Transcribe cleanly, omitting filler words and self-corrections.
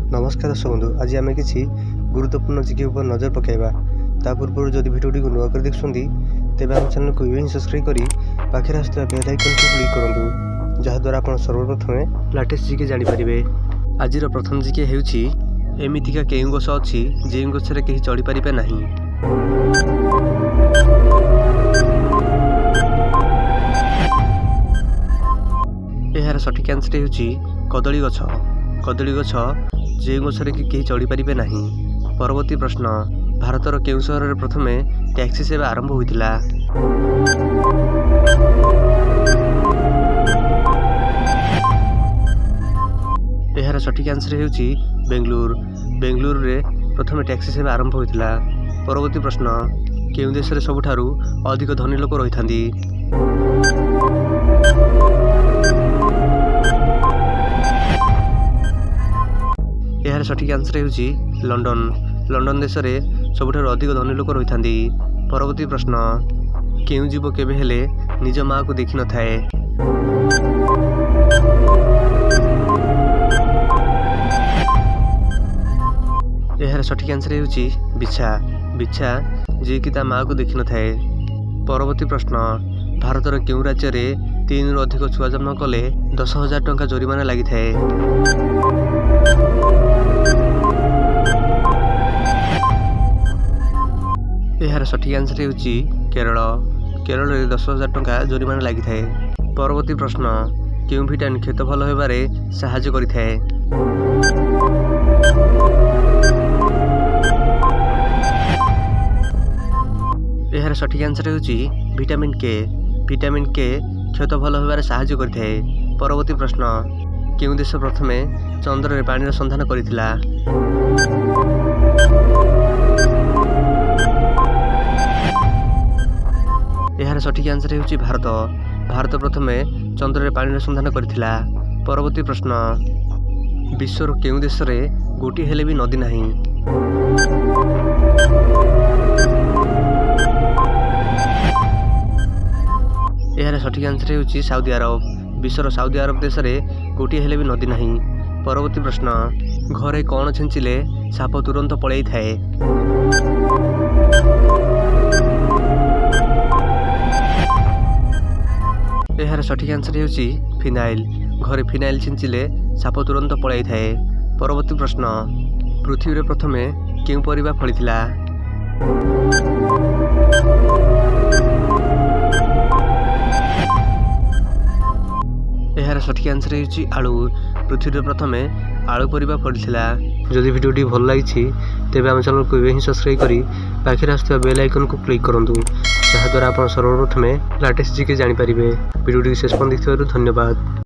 नमस्कार दर्शक बंधु, आज आम किसी गुरुत्वपूर्ण जिके उपर नजर पकाइबा। ता पूर्व जदि भिडियोटी को नुआ कर देखुंती तेज आम चैनल को इवें सब्सक्राइब करी पाखे आसुवा बेल आइकन को क्लिक करूँ, जहाद्वारा आप सर्वप्रथम लाटेस्ट जिके जानीपारे। आज प्रथम जिके हेउछि एमितिका केउं गछ अछि जे गछरे केही चढ़ी पारिबे नाही। यार सठिक आंसर हेउछि कदली गछ। कदली गछ जे गछरे कि केही चढ़ी पारिबे नाही। परवर्ती प्रश्न, भारतर केउं सहर प्रथमे टैक्सी सेवा आरंभ होइतिला? यार सठिक आंसर हेउछि बेंगलुरु। बेंगलुरु रे प्रथमे टैक्सी सेवा आरंभ होइतिला। परवर्ती प्रश्न, केउं देश रे सबुठारु अधिक धनी लोक रहिथांदी? यार सठिक आंसर हेउछि लंडन। लंडन देश रे सबुठारु अधिक धनी लोक रहिथांदी। परवर्ती प्रश्न, केउं जीव केबे हेले निज मां को देखि न थाए? यार सठिक आंसर हेउछि बिच्छा। बिच्छा जे कि ता मां को देखि न थाए। परवर्ती प्रश्न, भारतर केउं राज्य रे 3 रु अधिक छुआ जन्म कले 10,000 टंका जरिमाना लागि थाए? यार सठिक आंसर हेउछि केरल। केरल रे 10,000 टंका जरिमाना लागि थाए। परवर्ती प्रश्न, केउं विटामिन खेत भल हेबारे सहायता करिथाए? यार सठिक आंसर हेउछि विटामिन के। विटामिन के खेत भल हेबारे सहायता करिथाए। परवर्ती प्रश्न, केउं देश प्रथमे चंद्र रे पानी संधान करिथिला? यार सठिक आंसर हेउछि भारत। भारत प्रथमे चंद्र रे पानी संधान करिथिला। परवर्ती प्रश्न, विश्वर केउं देश रे गोटी हेले भी नदी नाही? यार सठिक आंसर हेउछि सऊदी अरब। विश्वर सऊदी अरब देश रे गोटी हेले भी नदी नाही। परवर्ती प्रश्न, घरे कौन छिंचिले साप तुरंत पळेई थाए? यार सठिक आंसर हेउछि फिनाइल। घरे फिनाइल छिंचिले साप तुरंत पळेई थाए। परवर्ती प्रश्न, पृथ्वी रे प्रथमे केउं परिबा फळिथिला? यार सठिक आंसर हेउछि आलू। पृथ्वी रे प्रथमे आलू परिबा फळिथिला। जदि भिडियोटी भल लागिछि तेबे हम चैनल को इवें सब्सक्राइब करी पाखे आसुवा बेल आइकन को क्लिक करंतु, जहाद्वारा आप सर्वप्रथमे लाटेस्ट जिके जानीपारे। भिडियोटी शेष पर्यंत देखिथिबारु धन्यवाद।